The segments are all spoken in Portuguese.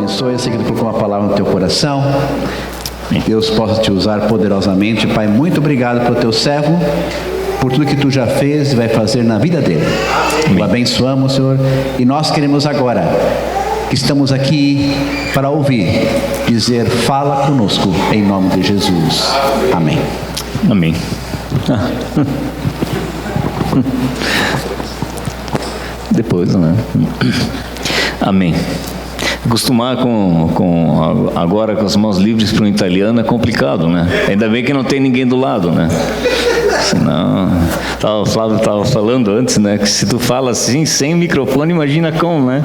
abençoe. Eu sei que Ele colocou uma palavra no teu coração. Deus possa te usar poderosamente. Pai, muito obrigado pelo teu servo, por tudo que tu já fez e vai fazer na vida dele. O abençoamos, Senhor. E nós queremos agora, que estamos aqui para ouvir, dizer: fala conosco, em nome de Jesus. Amém. Amém. Depois, né? Amém. Acostumar agora com as mãos livres para um italiano é complicado, né? Ainda bem que não tem ninguém do lado, né? Senão, o Flávio estava falando antes, né? Que se tu fala assim, sem microfone, imagina como, né?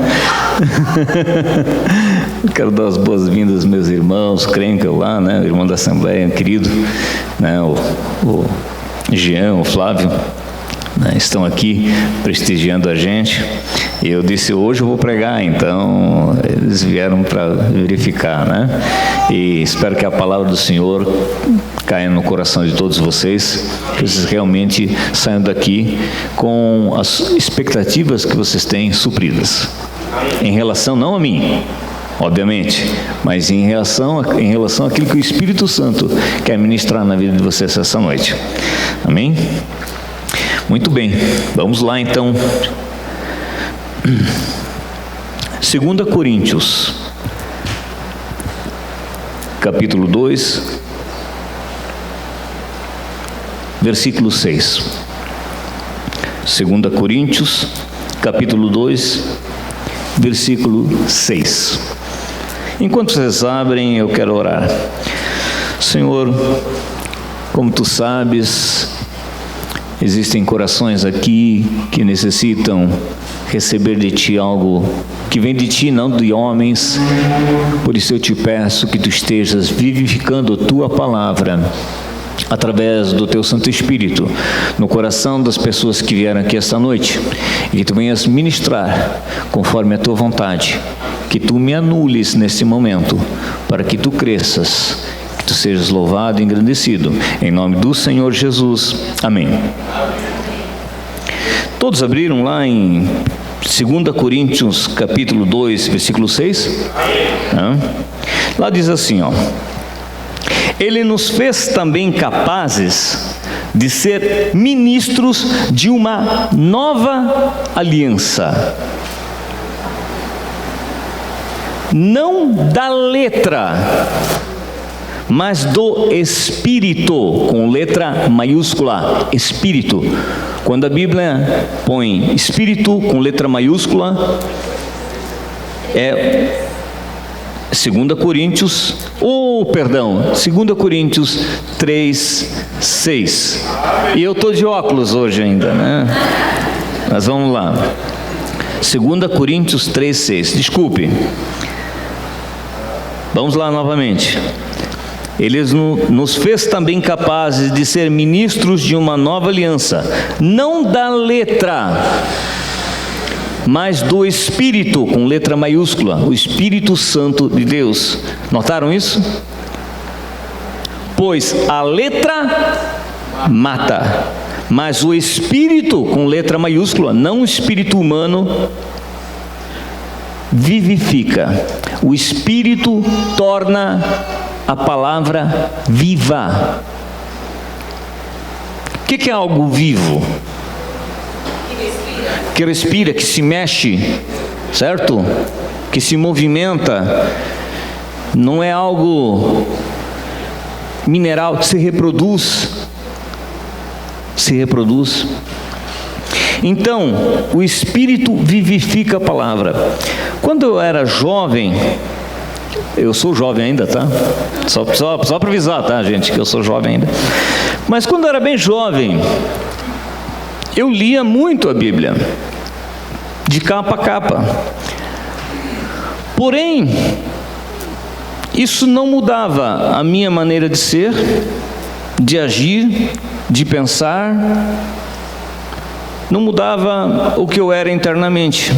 Quero dar as boas-vindas aos meus irmãos, Krenkel lá, né? O irmão da Assembleia, querido, né? O Jean, o Flávio, né? Estão aqui prestigiando a gente. E eu disse: hoje eu vou pregar, então eles vieram para verificar, né? E espero que a palavra do Senhor caia no coração de todos vocês, que vocês realmente saiam daqui com as expectativas que vocês têm supridas. Em relação, não a mim, obviamente, mas em relação àquilo que o Espírito Santo quer ministrar na vida de vocês essa noite. Amém? Muito bem, vamos lá então. 2 Coríntios, capítulo 2, versículo 6. 2 Coríntios, capítulo 2, versículo 6. Enquanto vocês abrem, eu quero orar. Senhor, como tu sabes, existem corações aqui que necessitam receber de Ti algo que vem de Ti, não de homens. Por isso eu te peço que Tu estejas vivificando a Tua palavra através do Teu Santo Espírito no coração das pessoas que vieram aqui esta noite, e que Tu venhas ministrar conforme a Tua vontade, que Tu me anules nesse momento, para que Tu cresças, que Tu sejas louvado e engrandecido, em nome do Senhor Jesus. Amém. Todos abriram lá em 2 Coríntios, capítulo 2, versículo 6? Lá diz assim, ó: Ele nos fez também capazes de ser ministros de uma nova aliança, não da letra, mas do Espírito, com letra maiúscula, Espírito. Quando a Bíblia põe Espírito com letra maiúscula, é 2 Coríntios 3, 6. E eu estou de óculos hoje ainda, né? Mas vamos lá. 2 Coríntios 3, 6. Desculpe. Vamos lá novamente. Ele nos fez também capazes de ser ministros de uma nova aliança, não da letra, mas do Espírito, com letra maiúscula, o Espírito Santo de Deus. Notaram isso? Pois a letra mata, mas o Espírito, com letra maiúscula, não o Espírito humano, vivifica. O Espírito torna a palavra viva. O que é algo vivo? Que respira, que se mexe, certo? Que se movimenta. Não é algo mineral, que se reproduz. Então, o Espírito vivifica a palavra. Quando eu era jovem, eu sou jovem ainda, tá? Só para avisar, tá, gente, que eu sou jovem ainda. Mas quando eu era bem jovem, eu lia muito a Bíblia, de capa a capa. Porém, isso não mudava a minha maneira de ser, de agir, de pensar, não mudava o que eu era internamente,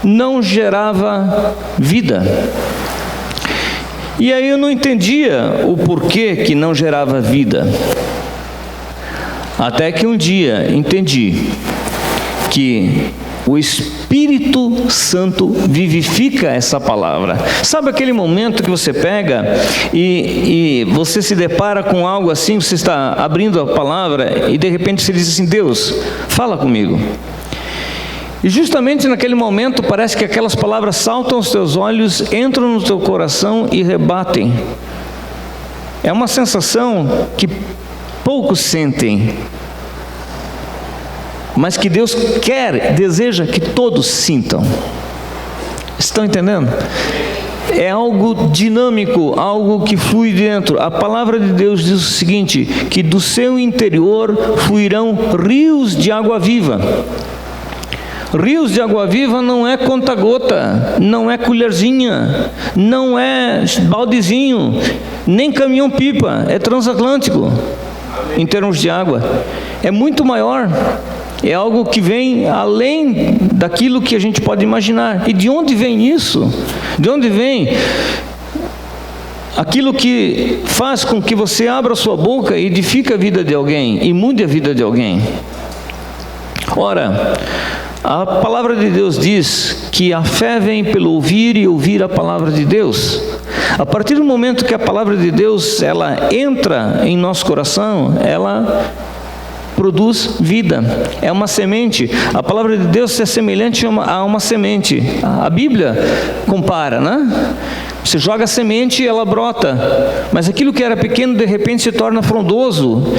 não gerava vida. E aí eu não entendia o porquê que não gerava vida. Até que um dia entendi que o Espírito Santo vivifica essa palavra. Sabe aquele momento que você pega e você se depara com algo assim, você está abrindo a palavra e de repente você diz assim: Deus, fala comigo. E justamente naquele momento parece que aquelas palavras saltam aos teus olhos, entram no teu coração e rebatem. É uma sensação que poucos sentem, mas que Deus deseja que todos sintam. Estão entendendo? É algo dinâmico, algo que flui dentro. A palavra de Deus diz o seguinte: que do seu interior fluirão rios de água viva. Rios de água viva não é conta-gota, não é colherzinha, não é baldezinho, nem caminhão-pipa, é transatlântico. Em termos de água, é muito maior. É algo que vem além daquilo que a gente pode imaginar. E de onde vem isso? De onde vem aquilo que faz com que você abra a sua boca e edifique a vida de alguém e mude a vida de alguém? Ora, a palavra de Deus diz que a fé vem pelo ouvir e ouvir a palavra de Deus. A partir do momento que a palavra de Deus ela entra em nosso coração, ela produz vida. É uma semente. A palavra de Deus é semelhante a uma semente. A Bíblia compara, né? Você joga a semente e ela brota, mas aquilo que era pequeno de repente se torna frondoso,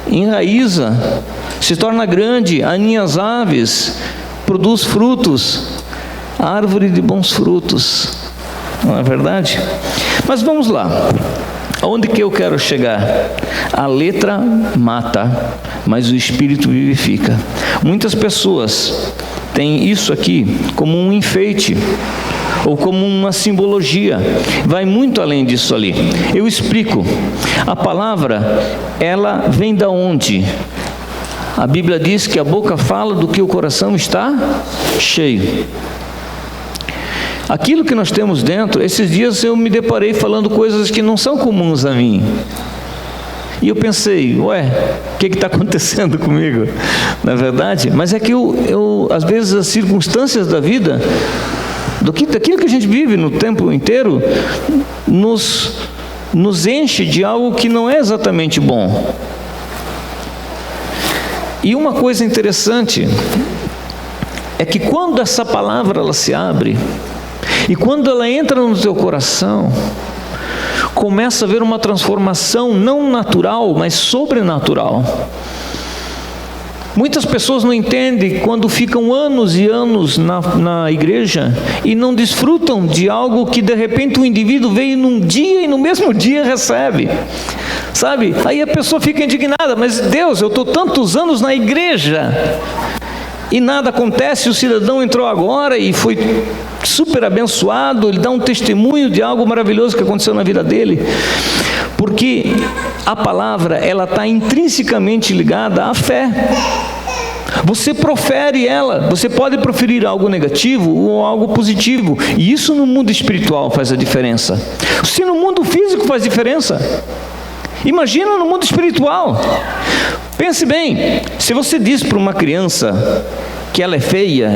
enraiza, se torna grande, aninha as aves, produz frutos, árvore de bons frutos. Não é verdade? Mas vamos lá. Aonde que eu quero chegar? A letra mata, mas o Espírito vivifica. Muitas pessoas têm isso aqui como um enfeite, ou como uma simbologia. Vai muito além disso ali. Eu explico. A palavra, ela vem da onde? A Bíblia diz que a boca fala do que o coração está cheio. Aquilo que nós temos dentro, esses dias eu me deparei falando coisas que não são comuns a mim. E eu pensei, o que está acontecendo comigo? Não é verdade? Mas é que às vezes as circunstâncias da vida, daquilo que a gente vive no tempo inteiro, nos enche de algo que não é exatamente bom. E uma coisa interessante é que quando essa palavra ela se abre, e quando ela entra no teu coração, começa a haver uma transformação não natural, mas sobrenatural. Muitas pessoas não entendem quando ficam anos e anos na igreja e não desfrutam de algo que de repente o indivíduo veio num dia e no mesmo dia recebe. Sabe? Aí a pessoa fica indignada, mas Deus, eu estou tantos anos na igreja e nada acontece. O cidadão entrou agora e foi super abençoado, ele dá um testemunho de algo maravilhoso que aconteceu na vida dele, porque a palavra ela está intrinsecamente ligada à fé. Você profere ela, você pode proferir algo negativo ou algo positivo, e isso no mundo espiritual faz a diferença. Se no mundo físico faz diferença, imagina no mundo espiritual. Pense bem, se você diz para uma criança que ela é feia,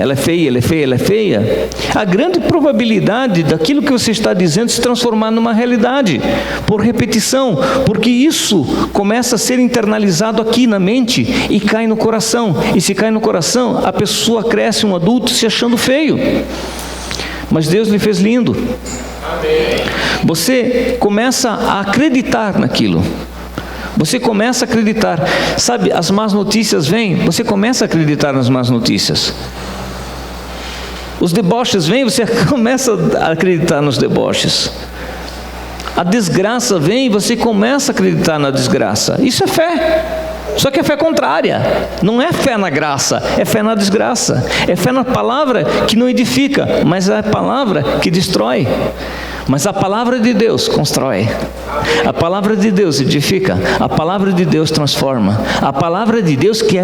a grande probabilidade daquilo que você está dizendo se transformar numa realidade, por repetição, porque isso começa a ser internalizado aqui na mente e cai no coração, e se cai no coração, a pessoa cresce um adulto se achando feio, mas Deus lhe fez lindo. Você começa a acreditar naquilo. Você começa a acreditar. Sabe, as más notícias vêm, você começa a acreditar nas más notícias. Os deboches vêm, você começa a acreditar nos deboches. A desgraça vem, você começa a acreditar na desgraça. Isso é fé. Só que é fé contrária. Não é fé na graça, é fé na desgraça. É fé na palavra que não edifica, mas é a palavra que destrói. Mas a palavra de Deus constrói, a palavra de Deus edifica, a palavra de Deus transforma, a palavra de Deus que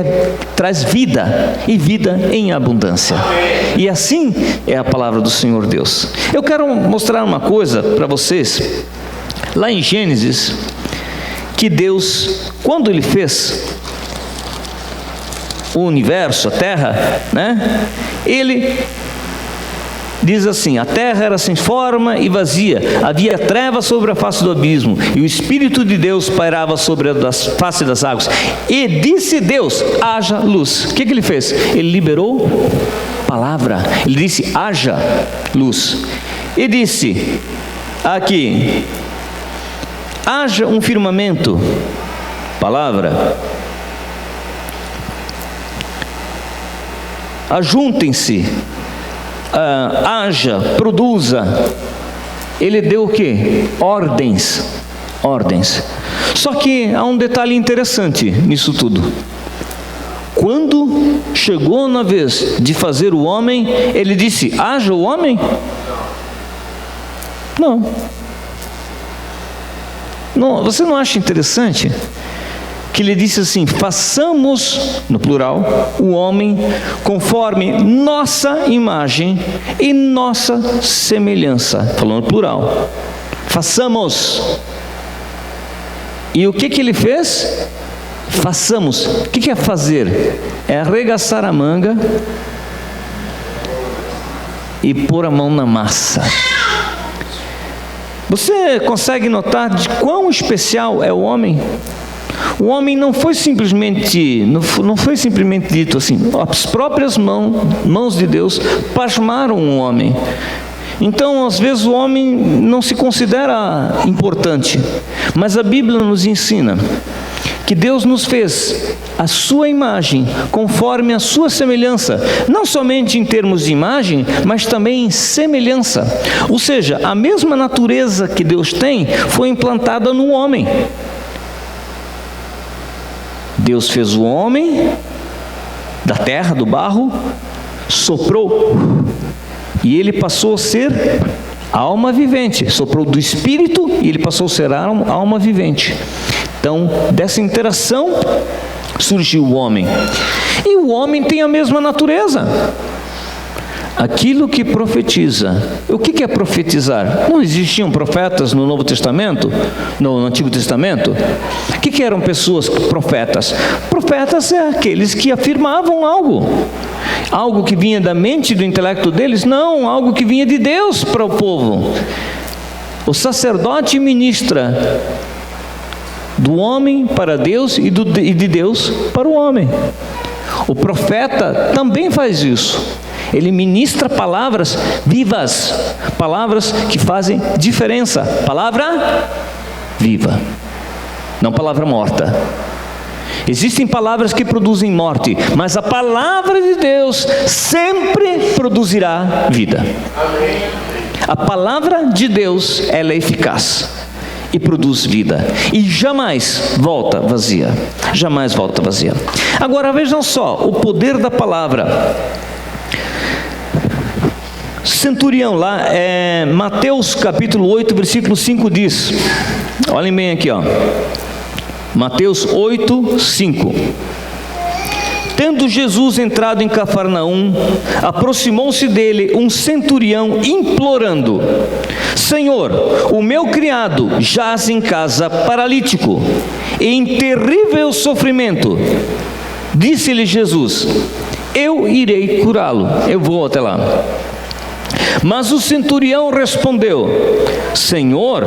traz vida, e vida em abundância. E assim é a palavra do Senhor Deus. Eu quero mostrar uma coisa para vocês, lá em Gênesis, que Deus, quando Ele fez o universo, a terra, né? ele diz assim: a terra era sem forma e vazia, havia trevas sobre a face do abismo, e o Espírito de Deus pairava sobre a face das águas. E disse Deus: haja luz. O que ele fez? Ele liberou palavra. Ele disse: haja luz. E disse aqui: haja um firmamento. Palavra. Ajuntem-se. Haja, produza. Ele deu o quê? Ordens. Só que há um detalhe interessante nisso tudo. Quando chegou na vez de fazer o homem, ele disse: haja o homem? Não. Você não acha interessante que ele disse assim: façamos, no plural, o homem conforme nossa imagem e nossa semelhança, falando no plural, façamos. E o que ele fez? Façamos. O que é fazer? É arregaçar a manga e pôr a mão na massa. Você consegue notar de quão especial é o homem? O homem não foi simplesmente dito assim. As próprias mãos de Deus pasmaram o homem. Então, às vezes o homem não se considera importante, mas a Bíblia nos ensina que Deus nos fez a sua imagem, conforme a sua semelhança, não somente em termos de imagem, mas também em semelhança. Ou seja, a mesma natureza que Deus tem foi implantada no homem. Deus fez o homem da terra, do barro, soprou, e ele passou a ser alma vivente. Soprou do Espírito e ele passou a ser alma vivente. Então, dessa interação surgiu o homem. E o homem tem a mesma natureza. Aquilo que profetiza. O que é profetizar? Não existiam profetas no Novo Testamento? No Antigo Testamento? O que eram pessoas profetas? Profetas é aqueles que afirmavam algo. Algo que vinha da mente e do intelecto deles? Não, algo que vinha de Deus para o povo. O sacerdote ministra do homem para Deus e de Deus para o homem. O profeta também faz isso. Ele ministra palavras vivas, palavras que fazem diferença. Palavra viva, não palavra morta. Existem palavras que produzem morte, mas a palavra de Deus sempre produzirá vida. A palavra de Deus, ela é eficaz e produz vida, e jamais volta vazia. Jamais volta vazia. Agora vejam só o poder da palavra. Centurião lá, Mateus capítulo 8, versículo 5 diz, olhem bem aqui, Mateus 8, 5. Tendo Jesus entrado em Cafarnaum, aproximou-se dele um centurião implorando: Senhor, o meu criado jaz em casa paralítico e em terrível sofrimento. Disse-lhe Jesus: eu irei curá-lo. Eu vou até lá. Mas o centurião respondeu: Senhor,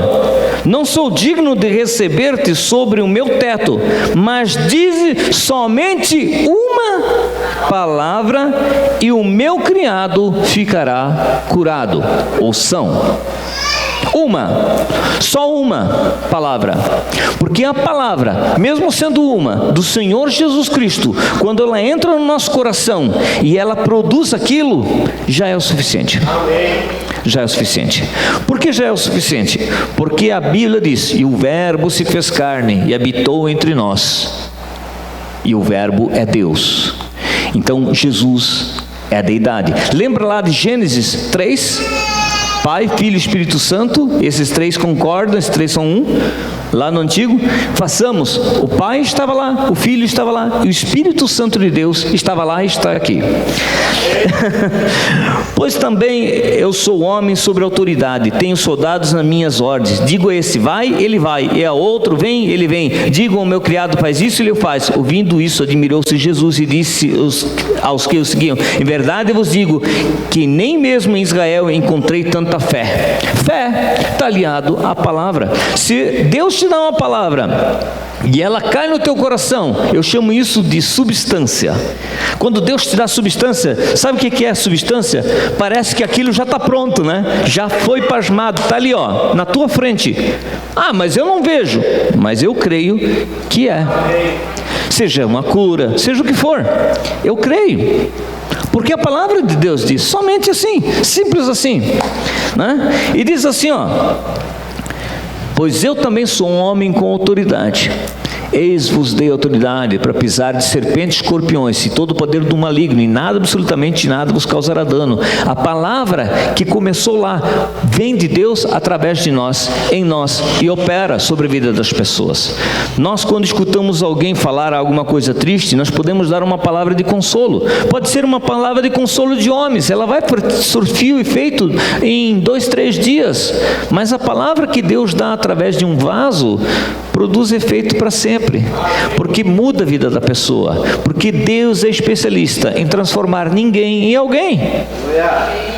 não sou digno de receber-te sobre o meu teto, mas dize somente uma palavra e o meu criado ficará curado. Ou são. Só uma palavra, porque a palavra, mesmo sendo uma, do Senhor Jesus Cristo, quando ela entra no nosso coração e ela produz aquilo, já é o suficiente. Já é o suficiente. Por que já é o suficiente? Porque a Bíblia diz: e o Verbo se fez carne e habitou entre nós, e o Verbo é Deus. Então Jesus é a deidade. Lembra lá de Gênesis 3? Pai, Filho e Espírito Santo, esses três concordam, esses três são um. lá no Antigo, façamos. O Pai estava lá, o Filho estava lá, e o Espírito Santo de Deus estava lá e está aqui. Pois também eu sou homem sobre autoridade, tenho soldados nas minhas ordens. Digo a esse, vai, ele vai, e a outro, vem, ele vem. Digo ao meu criado, faz isso, ele o faz. Ouvindo isso, admirou-se Jesus e disse aos que o seguiam, em verdade eu vos digo, que nem mesmo em Israel encontrei tanta fé. Fé está aliado à palavra. Se Deus te dá uma palavra e ela cai no teu coração, eu chamo isso de substância. Quando Deus te dá substância, sabe o que é substância? Parece que aquilo já está pronto, né? Já foi pasmado, está ali, ó, na tua frente. Ah, mas eu não vejo, mas eu creio que é. Seja uma cura, seja o que for, eu creio. Porque a palavra de Deus diz, somente assim, simples assim, né? E diz assim, ó, pois eu também sou um homem com autoridade. Eis vos dei autoridade para pisar de serpentes e escorpiões e todo o poder do maligno, e nada, absolutamente nada vos causará dano. A palavra que começou lá, vem de Deus através de nós, em nós, e opera sobre a vida das pessoas. Nós, quando escutamos alguém falar alguma coisa triste, nós podemos dar uma palavra de consolo. Pode ser uma palavra de consolo de homens, ela vai surtir o efeito em 2, 3 dias, mas a palavra que Deus dá através de um vaso produz efeito para sempre, porque muda a vida da pessoa, porque Deus é especialista em transformar ninguém em alguém.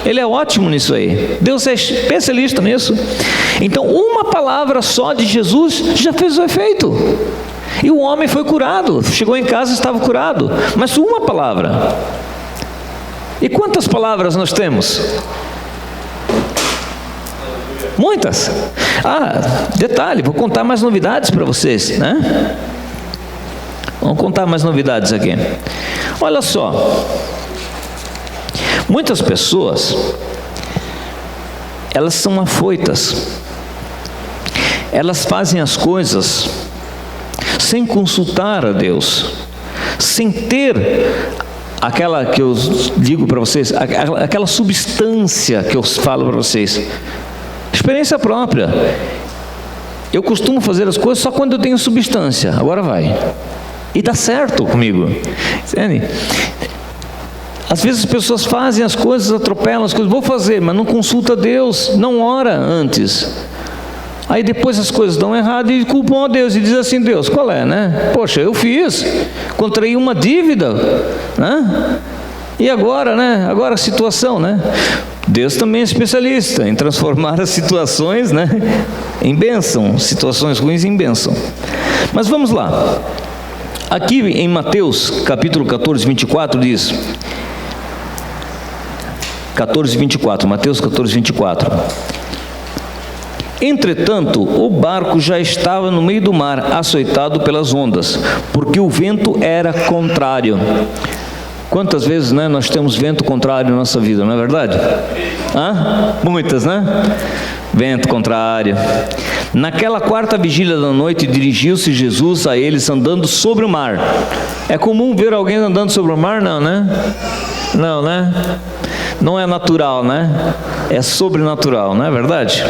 Ele é ótimo nisso aí, Deus é especialista nisso. Então uma palavra só de Jesus já fez o efeito, e o homem foi curado, chegou em casa e estava curado, mas uma palavra. E quantas palavras nós temos? Muitas. Detalhe, vou contar mais novidades para vocês, né? Vamos contar mais novidades aqui. Olha só, muitas pessoas, elas são afoitas, elas fazem as coisas sem consultar a Deus, sem ter aquela que eu digo para vocês, aquela substância que eu falo para vocês. Experiência própria. Eu costumo fazer as coisas só quando eu tenho substância. Agora vai. E dá certo comigo. Entende? Às vezes as pessoas fazem as coisas, atropelam as coisas. Vou fazer, mas não consulta Deus. Não ora antes. Aí depois as coisas dão errado e culpam a Deus. E diz assim, Deus, qual é, né? Poxa, eu fiz. Contraí uma dívida. Né? E agora, né? Agora a situação, né? Deus também é especialista em transformar as situações, né, em bênção, situações ruins em bênção. Mas vamos lá. Aqui em Mateus, capítulo 14, 24, diz... 14, 24, Mateus 14, 24. Entretanto, o barco já estava no meio do mar, açoitado pelas ondas, porque o vento era contrário. Quantas vezes, né, nós temos vento contrário na nossa vida, não é verdade? Muitas, né? Vento contrário. Naquela quarta vigília da noite, dirigiu-se Jesus a eles andando sobre o mar. É comum ver alguém andando sobre o mar? Não, né? Não, né? Não é natural, né? É sobrenatural, não é verdade?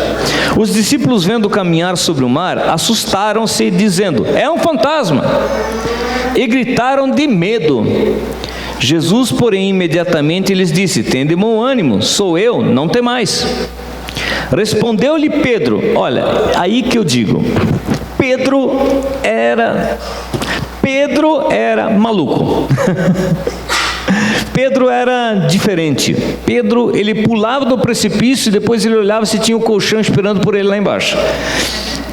Os discípulos, vendo caminhar sobre o mar, assustaram-se, dizendo, é um fantasma! E gritaram de medo. Jesus, porém, imediatamente lhes disse, tende bom ânimo, sou eu, não temais. Respondeu-lhe Pedro, olha, aí que eu digo, Pedro era maluco. Pedro era diferente. Pedro, ele pulava do precipício e depois ele olhava se tinha um colchão esperando por ele lá embaixo.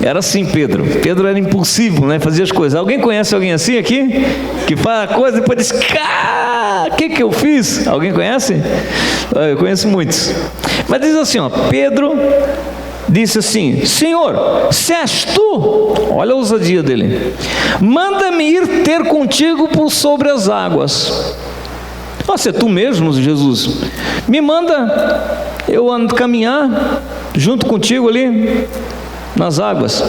Era assim Pedro. Pedro era impulsivo, né? Fazia as coisas. Alguém conhece alguém assim aqui? Que faz a coisa e depois diz, o que eu fiz? Alguém conhece? Eu conheço muitos. Mas diz assim, ó, Pedro disse assim, Senhor, se és tu, olha a ousadia dele, manda-me ir ter contigo por sobre as águas. Se é tu mesmo, Jesus, me manda eu caminhar junto contigo ali nas águas.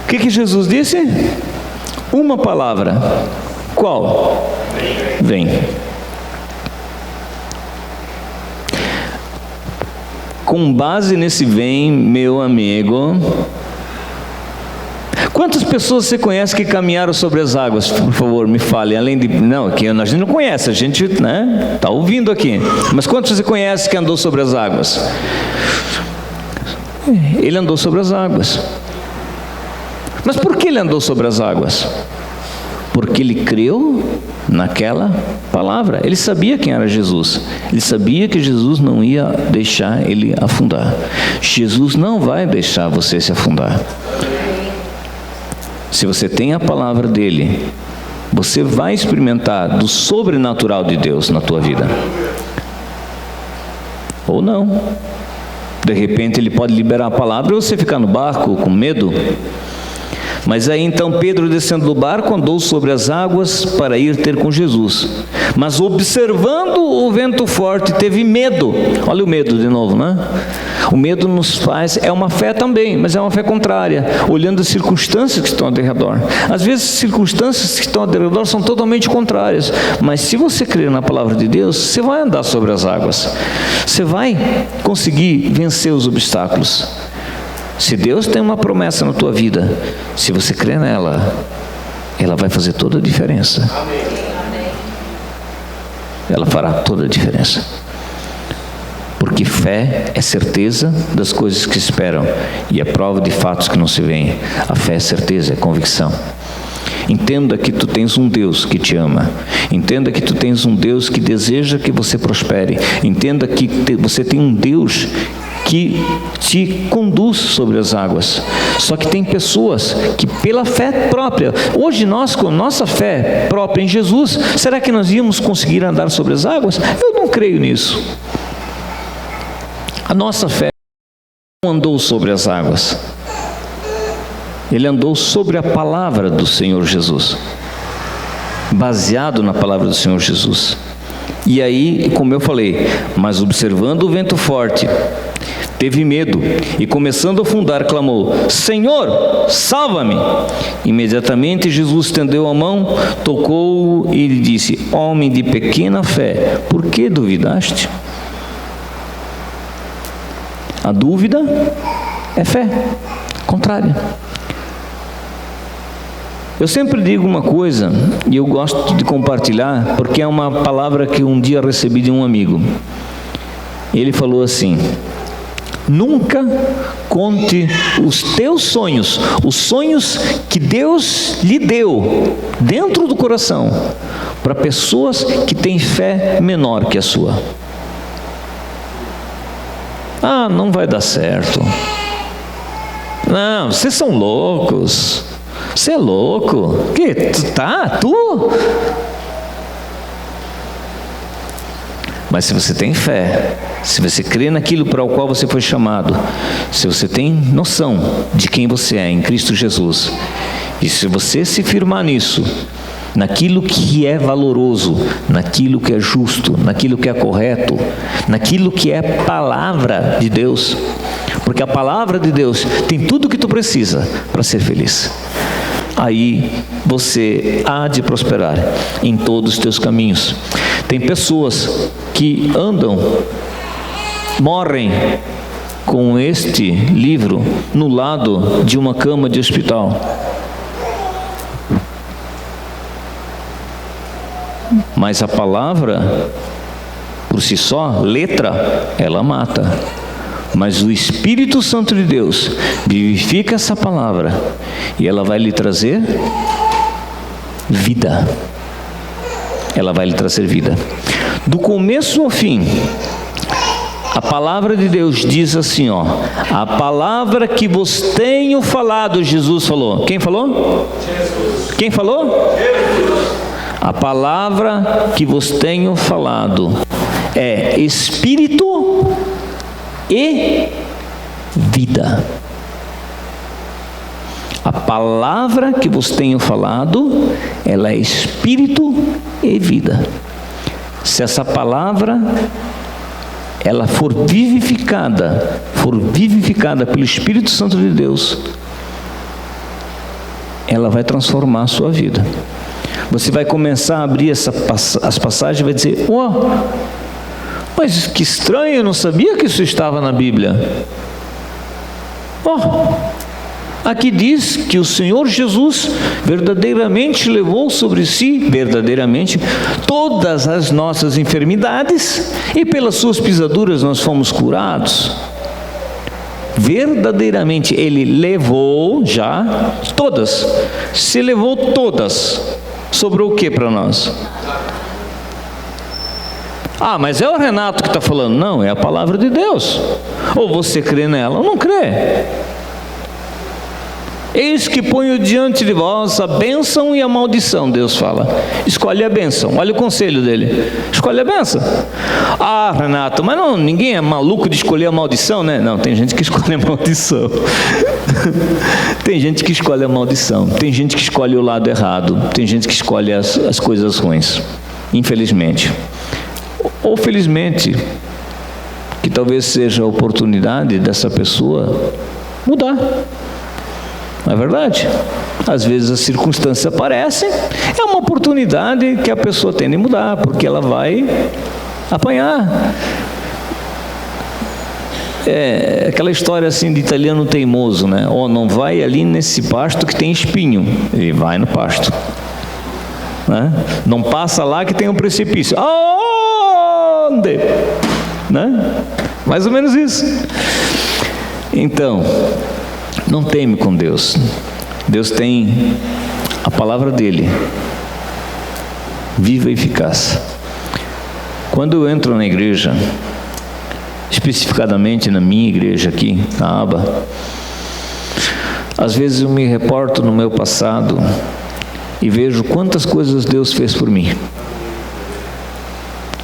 O que Jesus disse? Uma palavra. Qual? Vem. Com base nesse vem, meu amigo, Quantas pessoas você conhece que caminharam sobre as águas? Por favor, me fale. Além de... Não, que a gente não conhece, a gente está ouvindo aqui. Mas quantos você conhece que andou sobre as águas? Ele andou sobre as águas. Mas por que ele andou sobre as águas? Porque ele creu naquela palavra. Ele sabia quem era Jesus. Ele sabia que Jesus não ia deixar ele afundar. Jesus não vai deixar você se afundar. Se você tem a palavra dele, você vai experimentar do sobrenatural de Deus na tua vida. Ou não. De repente ele pode liberar a palavra e você ficar no barco com medo. Mas aí então Pedro, descendo do barco, andou sobre as águas para ir ter com Jesus. Mas observando o vento forte, teve medo. Olha o medo de novo, né? O medo nos faz, é uma fé também, mas é uma fé contrária, olhando as circunstâncias que estão ao redor. Às vezes as circunstâncias que estão ao redor são totalmente contrárias, mas se você crer na palavra de Deus, você vai andar sobre as águas. Você vai conseguir vencer os obstáculos. Se Deus tem uma promessa na tua vida, se você crer nela, ela vai fazer toda a diferença. Ela fará toda a diferença. Porque fé é certeza das coisas que se esperam e é prova de fatos que não se veem. A fé é certeza, é convicção. Entenda que tu tens um Deus que te ama. Entenda que tu tens um Deus que deseja que você prospere. Entenda que você tem um Deus que te conduz sobre as águas. Só que tem pessoas que pela fé própria, hoje nós com nossa fé própria em Jesus, será que nós íamos conseguir andar sobre as águas? Eu não creio nisso. A nossa fé não andou sobre as águas. Ele andou sobre a palavra do Senhor Jesus, baseado na palavra do Senhor Jesus. E aí, como eu falei, mas observando o vento forte, teve medo e começando a afundar, clamou: Senhor, salva-me! Imediatamente Jesus estendeu a mão, tocou-o e lhe disse: homem de pequena fé, por que duvidaste? A dúvida é fé contrária. Eu sempre digo uma coisa, e eu gosto de compartilhar, porque é uma palavra que um dia recebi de um amigo. Ele falou assim: nunca conte os teus sonhos, os sonhos que Deus lhe deu dentro do coração, para pessoas que têm fé menor que a sua. Ah, não vai dar certo. Não, vocês são loucos. Você é louco. Que? Tu? Mas se você tem fé, se você crê naquilo para o qual você foi chamado, se você tem noção de quem você é em Cristo Jesus, e se você se firmar nisso, naquilo que é valoroso, naquilo que é justo, naquilo que é correto, naquilo que é palavra de Deus, porque a palavra de Deus tem tudo o que tu precisa para ser feliz. Aí você há de prosperar em todos os teus caminhos. Tem pessoas que morrem com este livro no lado de uma cama de hospital. Mas a palavra, por si só, letra, ela mata. Mas o Espírito Santo de Deus vivifica essa palavra e ela vai lhe trazer vida. Ela vai lhe trazer vida. Do começo ao fim, a palavra de Deus diz assim, ó: a palavra que vos tenho falado, Jesus falou. Quem falou? Jesus. Quem falou? Jesus. A palavra que vos tenho falado é Espírito e vida. A palavra que vos tenho falado, ela é Espírito e vida. Se essa palavra ela for vivificada pelo Espírito Santo de Deus, ela vai transformar a sua vida. Você vai começar a abrir as passagens e vai dizer: mas que estranho, eu não sabia que isso estava na Bíblia. Aqui diz que o Senhor Jesus verdadeiramente levou sobre si, verdadeiramente, todas as nossas enfermidades, e pelas suas pisaduras nós fomos curados. Verdadeiramente Ele levou já todas. Se levou todas, sobrou o que para nós? Ah, mas é o Renato que está falando. Não, é a palavra de Deus. Ou você crê nela ou não crê. Eis que ponho diante de vós a bênção e a maldição, Deus fala. Escolhe a bênção. Olha o conselho dele. Escolhe a bênção. Ah, Renato, mas não, ninguém é maluco de escolher a maldição, né? Não, tem gente que escolhe a maldição. Tem gente que escolhe a maldição. Tem gente que escolhe o lado errado. Tem gente que escolhe as coisas ruins. Infelizmente. Ou felizmente, que talvez seja a oportunidade dessa pessoa mudar. Não é verdade? Às vezes as circunstâncias aparecem, é uma oportunidade que a pessoa tem de mudar, porque ela vai apanhar. É aquela história assim de italiano teimoso, né? Ou não vai ali nesse pasto que tem espinho, ele vai no pasto, né? Não passa lá que tem um precipício. Aonde? Né? Mais ou menos isso. Então, não teme com Deus. Deus tem a palavra dele, viva e eficaz. Quando eu entro na igreja, especificadamente na minha igreja aqui, na Aba, às vezes eu me reporto no meu passado e vejo quantas coisas Deus fez por mim.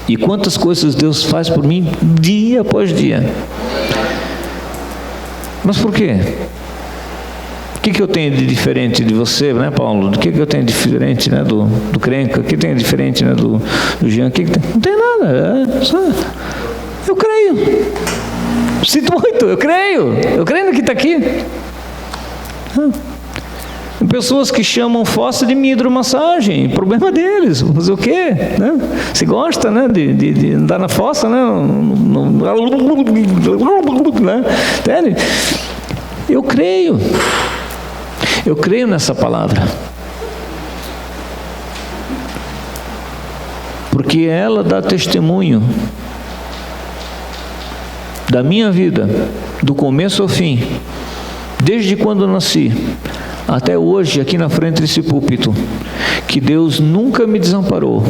E quantas coisas Deus faz por mim dia após dia. Mas por quê? O que eu tenho de diferente de você, né, Paulo? O que eu tenho de diferente, né, do Crenca? O que tenho de diferente, né, do Jean? Não tem nada. Eu creio. Sinto muito, eu creio. Eu creio no que está aqui. Tem pessoas que chamam fossa de hidromassagem. Problema deles. Fazer o quê? Né? Se gosta, né, de andar na fossa, né? Entende? Eu creio. Eu creio nessa palavra. Porque ela dá testemunho da minha vida, do começo ao fim, desde quando nasci, até hoje, aqui na frente desse púlpito, que Deus nunca me desamparou,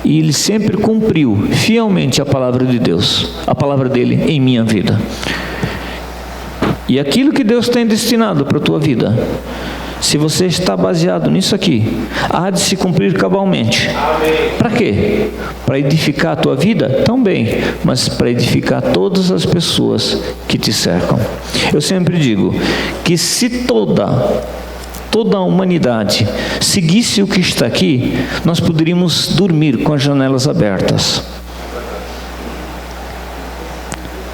e Ele sempre cumpriu fielmente a palavra de Deus, a palavra dEle em minha vida. E aquilo que Deus tem destinado para a tua vida, se você está baseado nisso aqui, há de se cumprir cabalmente. Para quê? Para edificar a tua vida? Também, mas para edificar todas as pessoas que te cercam. Eu sempre digo que se toda a humanidade seguisse o que está aqui, nós poderíamos dormir com as janelas abertas.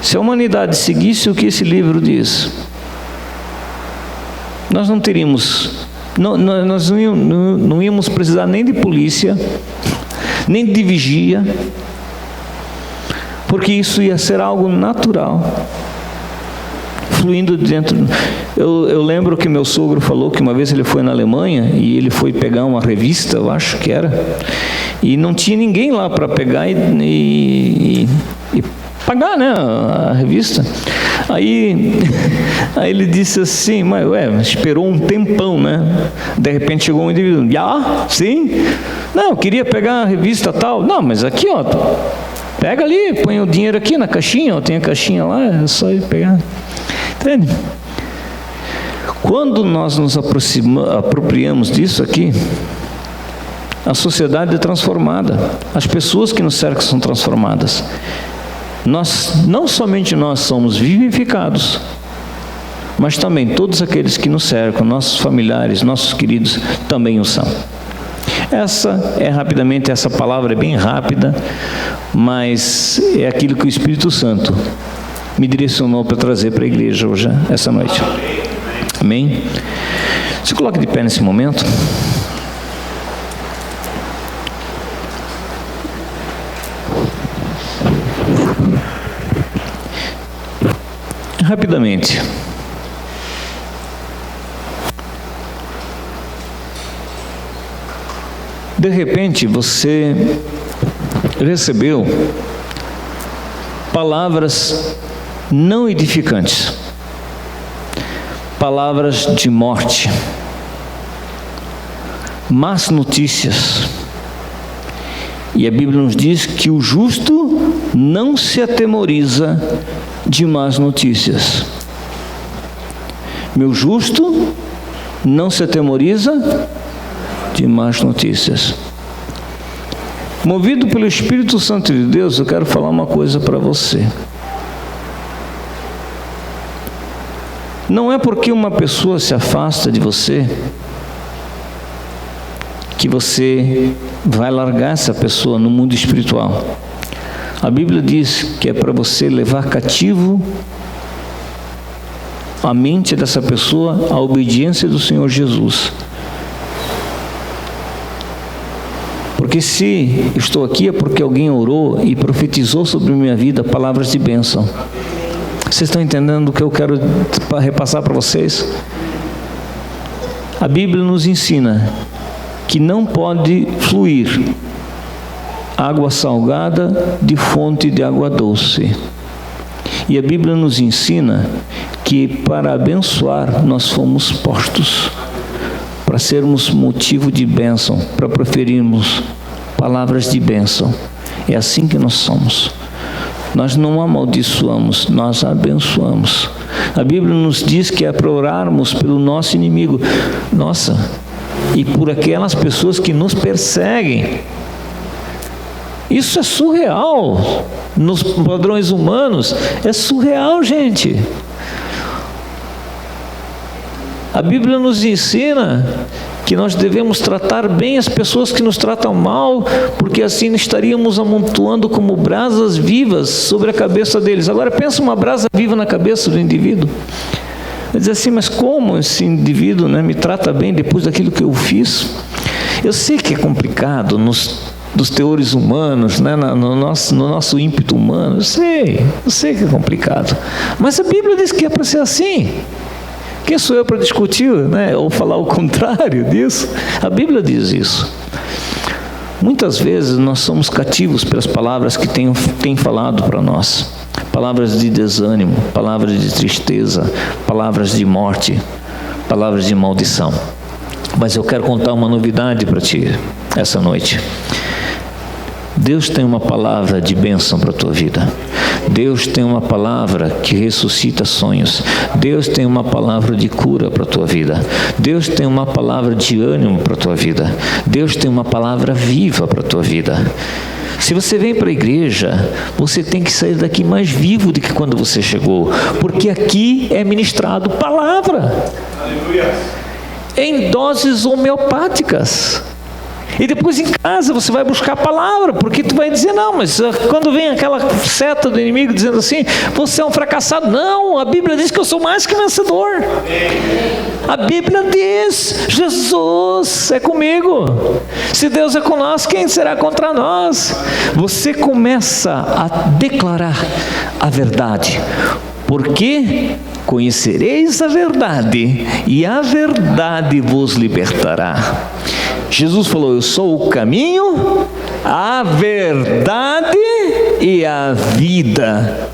Se a humanidade seguisse o que esse livro diz, nós não teríamos, nós não íamos precisar nem de polícia, nem de vigia, porque isso ia ser algo natural, fluindo dentro. Eu lembro que meu sogro falou que uma vez ele foi na Alemanha e ele foi pegar uma revista, eu acho que era, e não tinha ninguém lá para pegar e pagar, né, a revista. Aí ele disse assim, mas esperou um tempão, né? De repente chegou um indivíduo, sim? Não, eu queria pegar a revista tal. Não, mas aqui, ó, pega ali, põe o dinheiro aqui na caixinha, ó, tem a caixinha lá, é só ir pegar. Entende? Quando nós nos apropriamos disso aqui, a sociedade é transformada, as pessoas que nos cercam são transformadas. Não somente nós somos vivificados, mas também todos aqueles que nos cercam, nossos familiares, nossos queridos, também o são. Essa palavra é bem rápida, mas é aquilo que o Espírito Santo me direcionou para trazer para a igreja hoje, essa noite. Amém? Se coloque de pé nesse momento. Rapidamente. De repente você recebeu palavras não edificantes, palavras de morte, más notícias. E a Bíblia nos diz que o justo não se atemoriza de más notícias. Meu justo não se atemoriza de más notícias. Movido pelo Espírito Santo de Deus, eu quero falar uma coisa para você. Não é porque uma pessoa se afasta de você que você vai largar essa pessoa no mundo espiritual. A Bíblia diz que é para você levar cativo a mente dessa pessoa à obediência do Senhor Jesus. Porque se estou aqui é porque alguém orou e profetizou sobre minha vida palavras de bênção. Vocês estão entendendo o que eu quero repassar para vocês? A Bíblia nos ensina que não pode fluir água salgada de fonte de água doce. E a Bíblia nos ensina que para abençoar nós fomos postos, para sermos motivo de bênção, para proferirmos palavras de bênção. É assim que nós somos. Nós não amaldiçoamos, nós abençoamos. A Bíblia nos diz que é para orarmos pelo nosso inimigo. Nossa, e por aquelas pessoas que nos perseguem. Isso é surreal. Nos padrões humanos, é surreal, gente. A Bíblia nos ensina que nós devemos tratar bem as pessoas que nos tratam mal, porque assim estaríamos amontoando como brasas vivas sobre a cabeça deles. Agora pensa uma brasa viva na cabeça do indivíduo. Vai dizer assim, mas como esse indivíduo, né, me trata bem depois daquilo que eu fiz? Eu sei que é complicado dos teores humanos, né, no nosso ímpeto humano. Eu sei que é complicado. Mas a Bíblia diz que é para ser assim. Quem sou eu para discutir, né, ou falar o contrário disso? A Bíblia diz isso. Muitas vezes nós somos cativos pelas palavras que tem falado para nós. Palavras de desânimo, palavras de tristeza, palavras de morte, palavras de maldição. Mas eu quero contar uma novidade para ti essa noite. Deus tem uma palavra de bênção para a tua vida. Deus tem uma palavra que ressuscita sonhos. Deus tem uma palavra de cura para a tua vida. Deus tem uma palavra de ânimo para a tua vida. Deus tem uma palavra viva para a tua vida. Se você vem para a igreja, você tem que sair daqui mais vivo do que quando você chegou, porque aqui é ministrado palavra. Aleluia. Em doses homeopáticas. E depois em casa você vai buscar a palavra, porque tu vai dizer, não, mas quando vem aquela seta do inimigo dizendo assim, você é um fracassado. Não, a Bíblia diz que eu sou mais que vencedor. A Bíblia diz, Jesus é comigo. Se Deus é com nós, quem será contra nós? Você começa a declarar a verdade, porque conhecereis a verdade, e a verdade vos libertará. Jesus falou, eu sou o caminho, a verdade e a vida.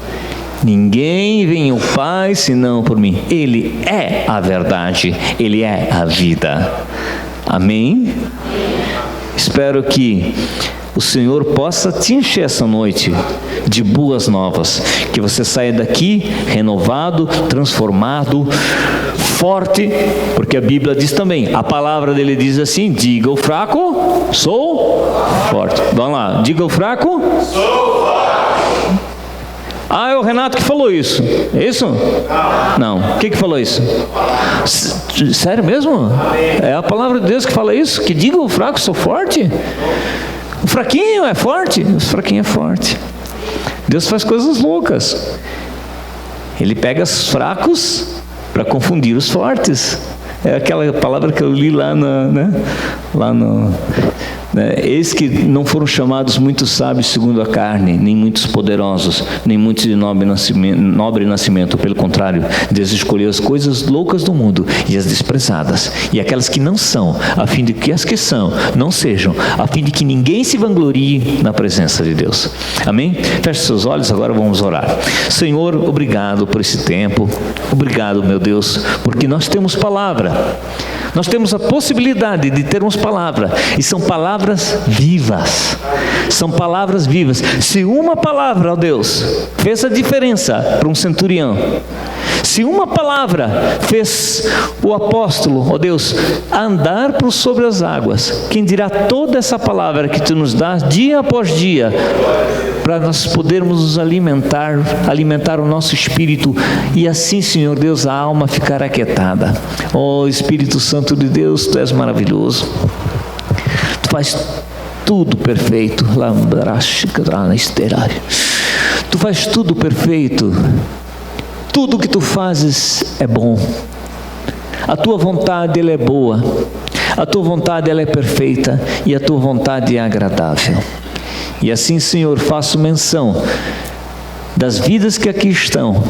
Ninguém vem ao Pai senão por mim. Ele é a verdade, Ele é a vida. Amém? Espero que o Senhor possa te encher essa noite de boas novas, que você saia daqui renovado, transformado, forte, porque a Bíblia diz também, a palavra dele diz assim, diga o fraco, sou forte. Vamos lá, diga o fraco, sou forte. Ah, é o Renato que falou isso, é isso? Não. Quem que falou isso? Sério mesmo? É a palavra de Deus que fala isso, que diga o fraco, sou forte? O fraquinho é forte? O fraquinho é forte. Deus faz coisas loucas. Ele pega os fracos para confundir os fortes. É aquela palavra que eu li lá Eis que não foram chamados muitos sábios segundo a carne, nem muitos poderosos, nem muitos de nobre nascimento. Pelo contrário, Deus escolheu as coisas loucas do mundo e as desprezadas, e aquelas que não são, a fim de que as que são não sejam, a fim de que ninguém se vanglorie na presença de Deus. Amém? Feche seus olhos, agora vamos orar. Senhor, obrigado por esse tempo. Obrigado, meu Deus, porque nós temos palavra. Nós temos a possibilidade de termos palavra, e são palavras vivas. São palavras vivas. Se uma palavra, ó Deus, fez a diferença para um centurião, se uma palavra fez o apóstolo, ó Deus, andar por sobre as águas, quem dirá toda essa palavra que Tu nos dás dia após dia, para nós podermos nos alimentar o nosso espírito, e assim, Senhor Deus, a alma ficar aquietada. Ó Espírito Santo de Deus, Tu és maravilhoso. Tu faz tudo perfeito. Tu faz tudo perfeito. Tudo que Tu fazes é bom. A Tua vontade, ela é boa. A Tua vontade, ela é perfeita, e a Tua vontade é agradável. E assim, Senhor, faço menção das vidas que aqui estão.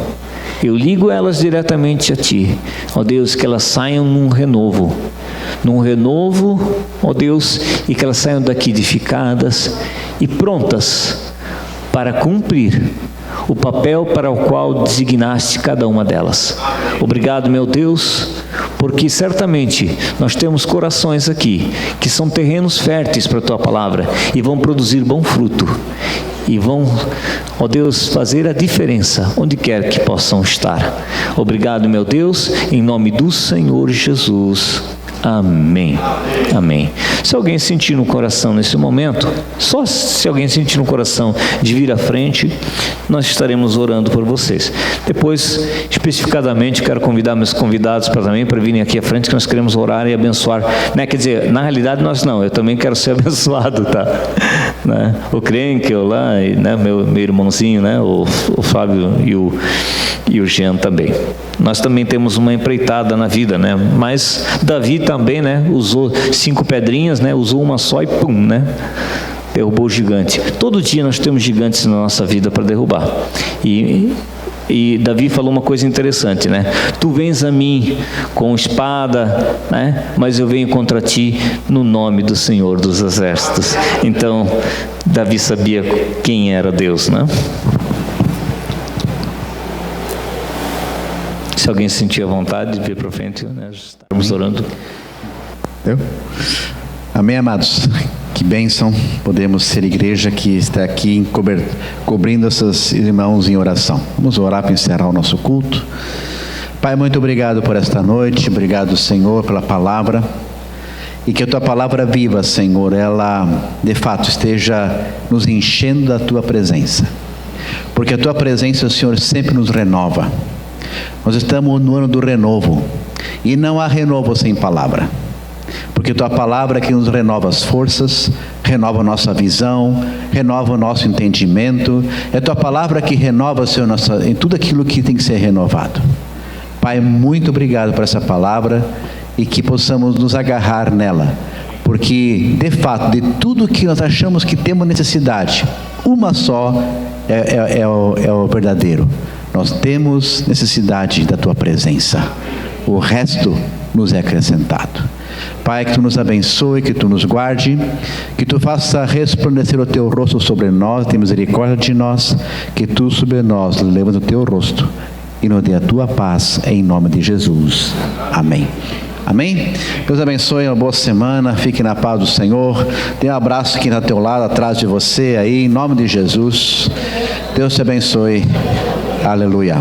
Eu ligo elas diretamente a Ti, ó Deus, que elas saiam num renovo, ó Deus, e que elas saiam daqui edificadas e prontas para cumprir o papel para o qual designaste cada uma delas. Obrigado, meu Deus, porque certamente nós temos corações aqui que são terrenos férteis para a Tua palavra e vão produzir bom fruto. E vão, ó Deus, fazer a diferença onde quer que possam estar. Obrigado, meu Deus, em nome do Senhor Jesus. Amém. Amém. Se alguém sentir no coração nesse momento, só se alguém sentir no coração de vir à frente, nós estaremos orando por vocês. Depois, especificadamente, quero convidar meus convidados para virem aqui à frente, que nós queremos orar e abençoar. Quer dizer, na realidade nós não, eu também quero ser abençoado, tá? O Krenkel lá, meu irmãozinho, o Fábio e o Jean também. Nós também temos uma empreitada na vida, mas Davi também, usou 5 pedrinhas, usou uma só e pum, derrubou o gigante. Todo dia nós temos gigantes na nossa vida para derrubar. E Davi falou uma coisa interessante, Tu vens a mim com espada, mas eu venho contra ti no nome do Senhor dos Exércitos. Então, Davi sabia quem era Deus, Se alguém sentir a vontade de vir para frente, estamos orando. Amém, amados. Que bênção podemos ser igreja que está aqui cobrindo esses irmãos em oração. Vamos orar para encerrar o nosso culto. Pai, muito obrigado por esta noite. Obrigado, Senhor, pela palavra. E que a Tua palavra viva, Senhor, ela de fato esteja nos enchendo da Tua presença. Porque a Tua presença, Senhor, sempre nos renova. Nós estamos no ano do renovo. E não há renovo sem palavra. Porque Tua palavra é que nos renova as forças, renova a nossa visão, renova o nosso entendimento. É Tua palavra que renova, Senhor, em tudo aquilo que tem que ser renovado. Pai, muito obrigado por essa palavra e que possamos nos agarrar nela. Porque, de fato, de tudo que nós achamos que temos necessidade, uma só é o verdadeiro. Nós temos necessidade da Tua presença. O resto nos é acrescentado. Pai, que Tu nos abençoe, que Tu nos guarde, que Tu faça resplandecer o Teu rosto sobre nós, tenha misericórdia de nós, que Tu sobre nós levas o Teu rosto e nos dê a Tua paz, em nome de Jesus. Amém. Amém? Deus abençoe, uma boa semana, fique na paz do Senhor. Dê um abraço aqui ao teu lado, atrás de você, aí, em nome de Jesus. Deus te abençoe. Aleluia.